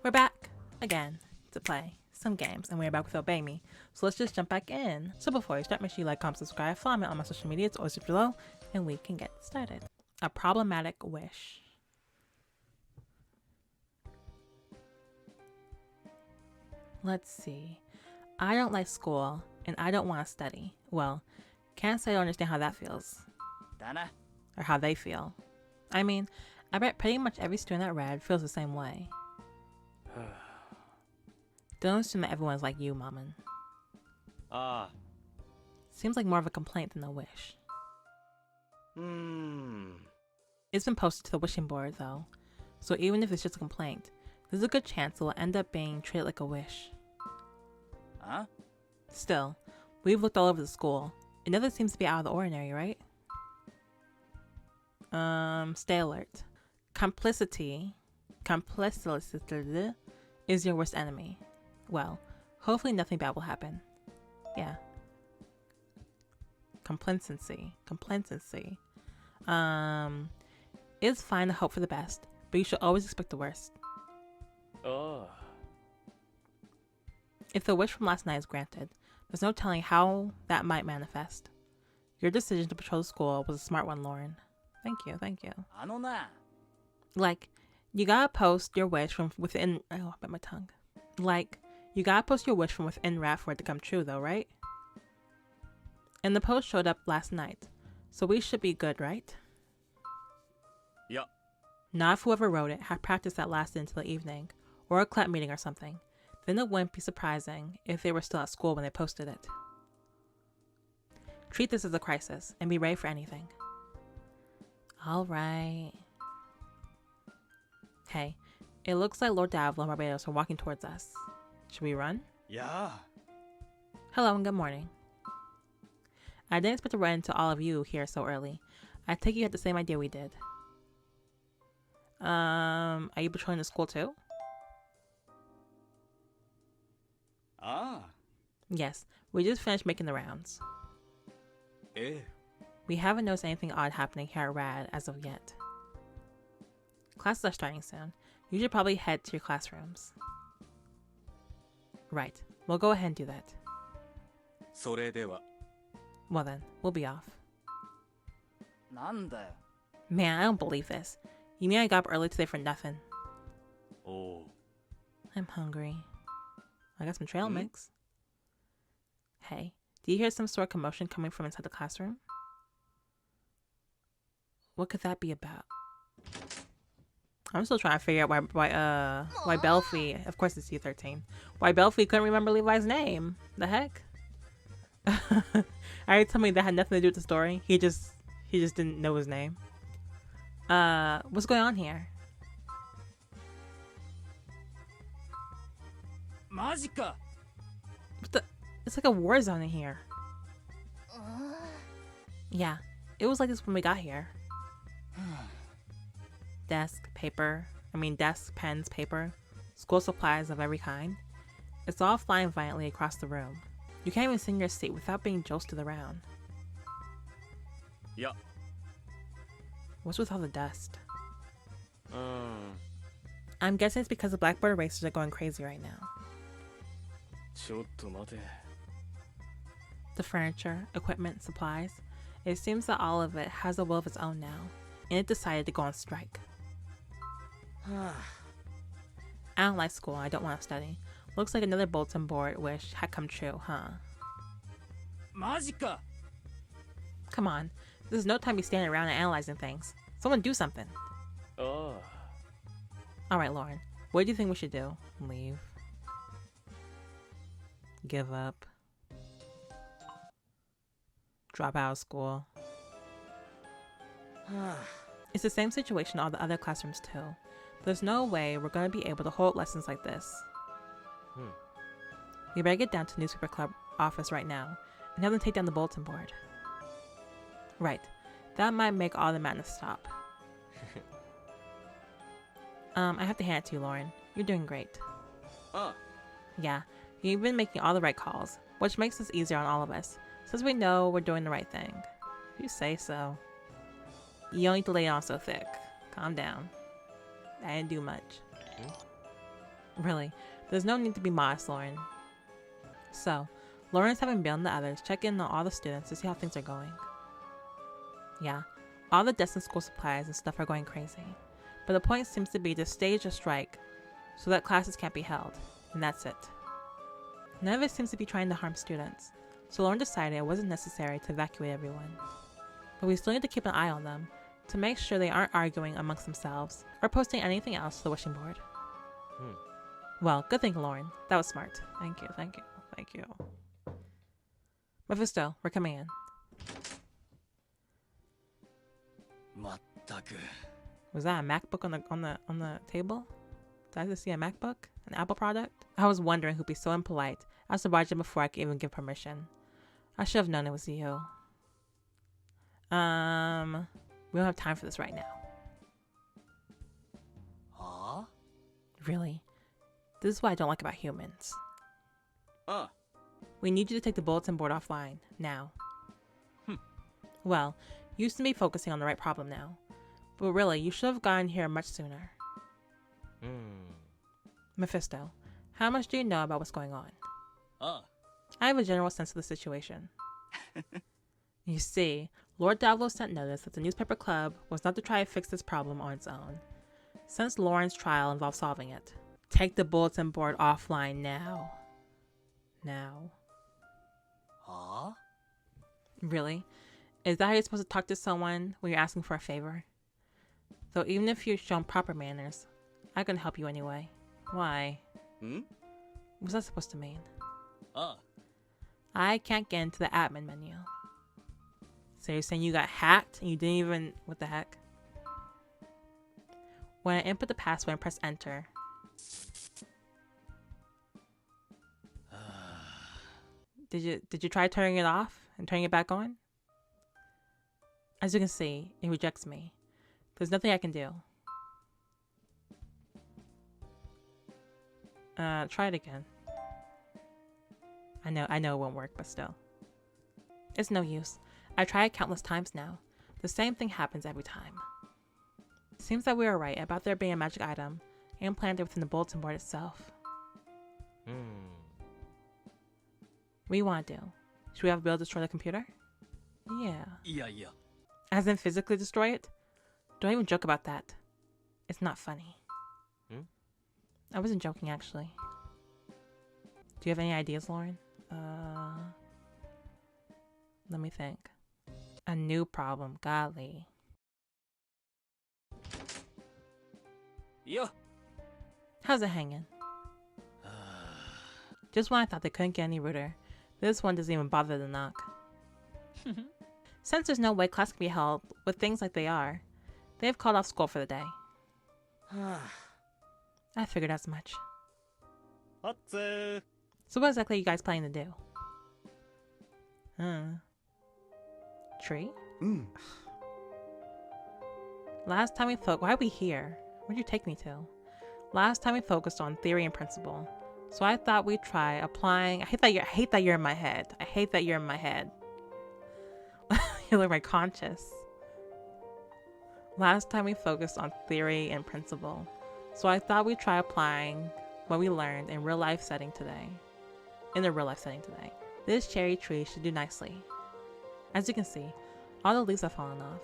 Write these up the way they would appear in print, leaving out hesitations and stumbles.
We're back again to play some games, and we're back with Obey Me. So let's just jump back in. So before we start, make sure you like, comment, subscribe, follow me on my social media. It's always below, and we can get started. A problematic wish. Let's see. I don't like school, and I don't want to study. Well, can't say I don't understand how that feels. Dana? Or how they feel. I mean, I bet pretty much every student at Red feels the same way. Don't assume that everyone's like you, Mammon. Seems like more of a complaint than a wish. It's been posted to the wishing board, though. So even if it's just a complaint, there's a good chance it will end up being treated like a wish. Huh? Still, we've looked all over the school. It never seems to be out of the ordinary, right? Stay alert. Complicity is your worst enemy. Well, hopefully nothing bad will happen. Yeah. Complacency. It's fine to hope for the best, but you should always expect the worst. If the wish from last night is granted, there's no telling how that might manifest. Your decision to patrol the school was a smart one, Lauren. Thank you. Like, you gotta post your wish from within. Oh, I bit my tongue. Like, you gotta post your wish from within Rat for it to come true, though, right? And the post showed up last night, so we should be good, right? Yup. Not if whoever wrote it had practice that lasted until the evening, or a club meeting or something. Then it wouldn't be surprising if they were still at school when they posted it. Treat this as a crisis, and be ready for anything. Alright. Hey, it looks like Lord Davila and Barbados are walking towards us. Should we run? Yeah. Hello and good morning. I didn't expect to run into all of you here so early. I take you had the same idea we did. Are you patrolling the school too? Yes, we just finished making the rounds. We haven't noticed anything odd happening here at Rad as of yet. Classes are starting soon. You should probably head to your classrooms. Right, we'll go ahead and do that. Well then, we'll be off. Man, I don't believe this. You mean I got up early today for nothing? I'm hungry. I got some trail mix. Hey, do you hear some sort of commotion coming from inside the classroom? What could that be about? I'm still trying to figure out why Belphy, of course it's C13, why Belphy couldn't remember Levi's name. The heck? I already told me that had nothing to do with the story. He just didn't know his name. What's going on here? Magica. What the? It's like a war zone in here. Yeah, it was like this when we got here. Desk, pens, paper, school supplies of every kind. It's all flying violently across the room. You can't even sit in your seat without being jolted around. Yup. What's with all the dust? I'm guessing it's because the blackboard erasers are going crazy right now. The furniture, equipment, supplies. It seems that all of it has a will of its own now, and it decided to go on strike. I don't like school. I don't want to study. Looks like another bulletin board wish had come true, huh? Magica. Come on. This is no time to be standing around and analyzing things. Someone do something. Alright, Lauren. What do you think we should do? Leave? Give up? Drop out of school? It's the same situation in all the other classrooms too. There's no way we're going to be able to hold lessons like this. We better get down to newspaper club office right now and have them take down the bulletin board. Right. That might make all the madness stop. I have to hand it to you, Lauren. You're doing great. Yeah, you've been making all the right calls, which makes this easier on all of us, since we know we're doing the right thing. If you say so. You don't need to lay it on so thick. Calm down. I didn't do much. Really, there's no need to be modest, Lauren. So, Lauren's having Bill and the others check in on all the students to see how things are going. Yeah, all the destined school supplies and stuff are going crazy. But the point seems to be to stage a strike so that classes can't be held, and that's it. None of it seems to be trying to harm students, so Lauren decided it wasn't necessary to evacuate everyone. But we still need to keep an eye on them to make sure they aren't arguing amongst themselves or posting anything else to the wishing board. Well, good thing, Lauren. That was smart. Thank you, thank you, thank you. Mephisto, we're coming in. まったく Was that a MacBook on the table? Did I just see a MacBook? An Apple product? I was wondering who'd be so impolite as to barge in before I could even give permission. I should have known it was you. We don't have time for this right now. Huh? Really? This is what I don't like about humans. Uh. We need you to take the bulletin board offline, now. Well, you seem to be focusing on the right problem now. But really, you should have gotten here much sooner. Mephisto, how much do you know about what's going on? I have a general sense of the situation. You see, Lord Davlos sent notice that the newspaper club was not to try to fix this problem on its own, since Lauren's trial involved solving it. Take the bulletin board offline now. Now. Huh? Really? Is that how you're supposed to talk to someone when you're asking for a favor? Though even if you've shown proper manners, I can help you anyway. Why? What's that supposed to mean? I can't get into the admin menu. So you're saying you got hacked and you didn't even... What the heck? When I input the password and press enter... Did you try turning it off and turning it back on? As you can see, it rejects me. There's nothing I can do. Try it again. I know it won't work, but still. It's no use. I tried countless times now. The same thing happens every time. Seems that we were right about there being a magic item implanted within the bulletin board itself. What do you want to do? Should we have Bill destroy the computer? Yeah. Yeah. As in physically destroy it? Don't even joke about that. It's not funny. I wasn't joking, actually. Do you have any ideas, Lauren? Let me think. A new problem, golly. Yeah. How's it hanging? Just when I thought they couldn't get any ruder, this one doesn't even bother to knock. Since there's no way class can be held with things like they are, they have called off school for the day. I figured as much. So what exactly are you guys planning to do? Tree? Last time we why are we here? Where'd you take me to? Last time we focused on theory and principle. So I thought we'd try applying... I hate that you're in my head. I hate that you're in my head. You look my conscious. Last time we focused on theory and principle. So I thought we'd try applying what we learned in real life setting today. In the real life setting today. This cherry tree should do nicely. As you can see, all the leaves have fallen off.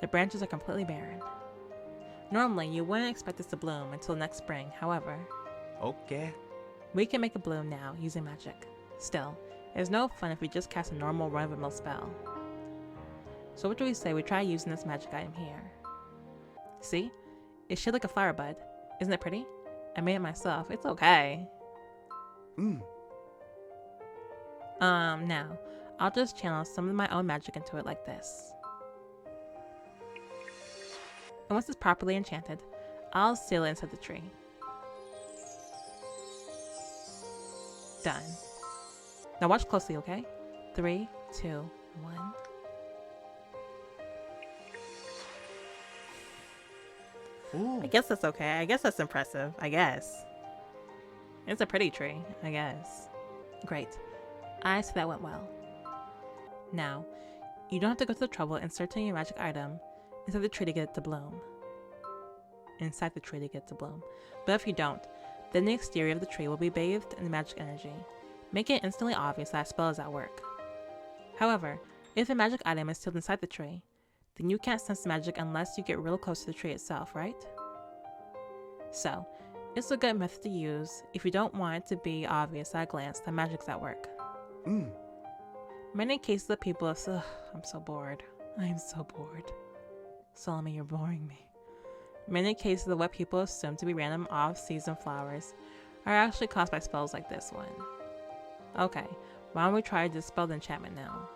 The branches are completely barren. Normally, you wouldn't expect this to bloom until next spring, however. Okay. We can make it bloom now using magic. Still, it's no fun if we just cast a normal run-of-the-mill spell. So what do we say we try using this magic item here? See? It's shaped like a flower bud. Isn't it pretty? I made it myself. It's okay. Now, I'll just channel some of my own magic into it like this. And once it's properly enchanted, I'll seal it inside the tree. Done. Now watch closely, okay? 3, 2, 1. Ooh. I guess that's okay. I guess that's impressive. I guess. It's a pretty tree, I guess. Great. I see that went well. Now, you don't have to go to the trouble of inserting your magic item inside the tree to get it to bloom. But if you don't, Then the exterior of the tree will be bathed in magic energy, making it instantly obvious that a spell is at work. However, if the magic item is sealed inside the tree, then you can't sense the magic unless you get real close to the tree itself, right? So, it's a good method to use if you don't want it to be obvious at a glance that magic's at work. Many cases of people have I'm so bored. I am so bored. Solomon, you're boring me. Many cases of what people assume to be random off-season flowers are actually caused by spells like this one. Okay, why don't we try to dispel the enchantment now?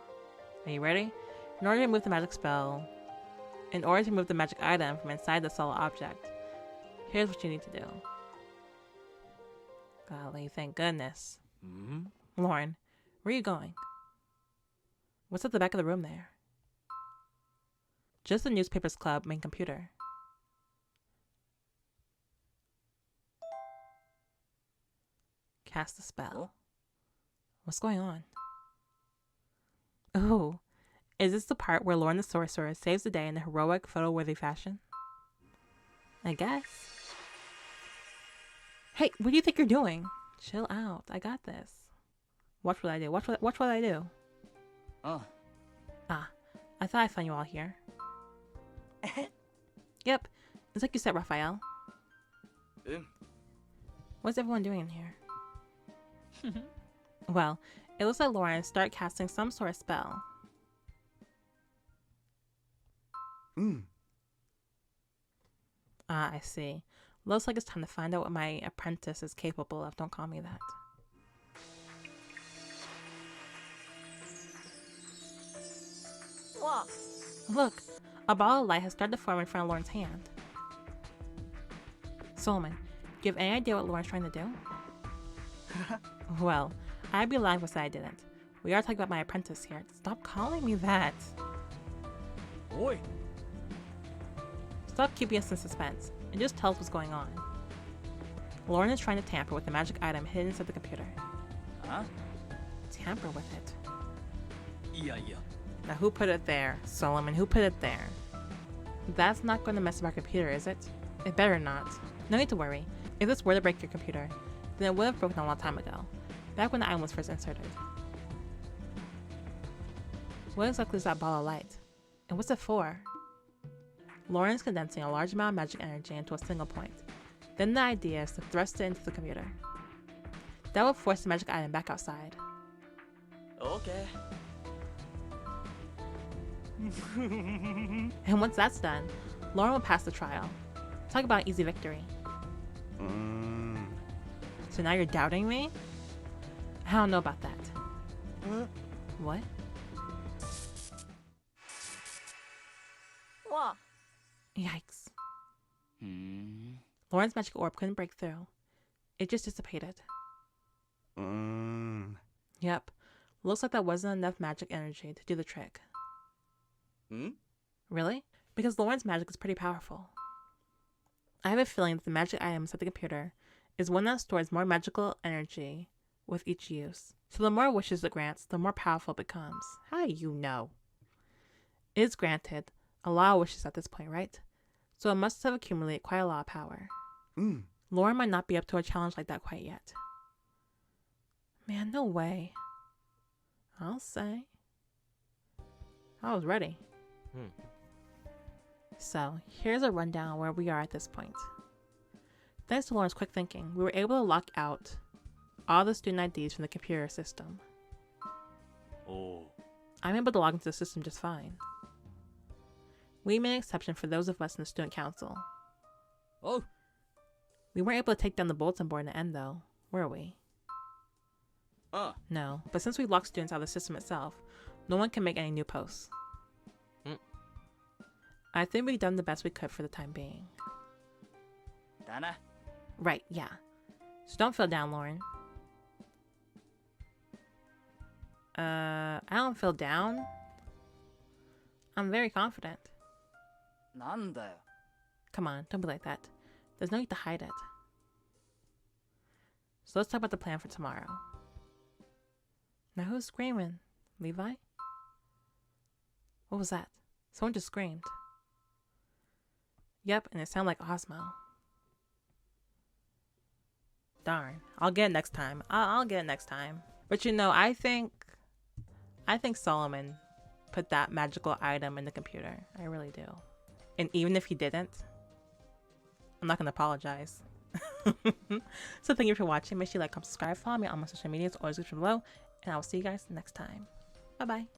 Are you ready? In order to remove the magic item from inside the solid object, here's what you need to do. Golly, thank goodness. Lauren, where are you going? What's at the back of the room there? Just the newspaper's club main computer. Cast the spell. What's going on? Oh, is this the part where Lauren the Sorcerer saves the day in a heroic, photo-worthy fashion? I guess. Hey, what do you think you're doing? Chill out. I got this. Watch what I do. Watch what I do. Ah, I thought I found you all here. Yep. It's like you said, Raphael. What's everyone doing in here? Well, it looks like Lauren started casting some sort of spell. I see. Looks like it's time to find out what my apprentice is capable of. Don't call me that. What? Look, a ball of light has started to form in front of Lauren's hand. Solomon, do you have any idea what Lauren's trying to do? Well, I'd be lying if I said I didn't. We are talking about my apprentice here. Stop calling me that. Oi. Stop keeping us in suspense and just tell us what's going on. Lauren is trying to tamper with the magic item hidden inside the computer. Huh? Tamper with it? Yeah. Now who put it there? Solomon, who put it there? That's not going to mess up our computer, is it? It better not. No need to worry. If this were to break your computer, then it would have broken a long time ago, back when the item was first inserted. What exactly is that ball of light? And what's it for? Lauren is condensing a large amount of magic energy into a single point. Then the idea is to thrust it into the computer. That will force the magic item back outside. Okay. And once that's done, Lauren will pass the trial. Talk about an easy victory. So now you're doubting me? I don't know about that. What? What? Yikes. Lauren's magic orb couldn't break through. It just dissipated. Yep. Looks like that wasn't enough magic energy to do the trick. Really? Because Lauren's magic is pretty powerful. I have a feeling that the magic item inside the computer is one that stores more magical energy with each use. So the more wishes it grants, the more powerful it becomes. How do you know? It is granted a lot of wishes at this point, right? So it must have accumulated quite a lot of power. Lauren might not be up to a challenge like that quite yet. Man, no way. I'll say. I was ready. So, here's a rundown of where we are at this point. Thanks to Lauren's quick thinking, we were able to lock out all the student IDs from the computer system. Oh. I'm able to log into the system just fine. We made an exception for those of us in the student council. Oh. We weren't able to take down the bulletin board in the end though, were we? No, but since we locked students out of the system itself, no one can make any new posts. I think we've done the best we could for the time being. Dana. Right, yeah. So don't feel down, Lauren. I don't feel down. I'm very confident. なんだよ。 Come on, don't be like that. There's no need to hide it. So let's talk about the plan for tomorrow. Now who's screaming? Levi? What was that? Someone just screamed. Yep, and it sounded like Osmo. Darn. I'll get it next time. I'll get it next time. But you know, I think Solomon put that magical item in the computer. I really do. And even if he didn't, I'm not gonna apologize. So thank you for watching. Make sure you like, comment, subscribe, follow me on my social medias or description below, and I will see you guys next time. Bye bye.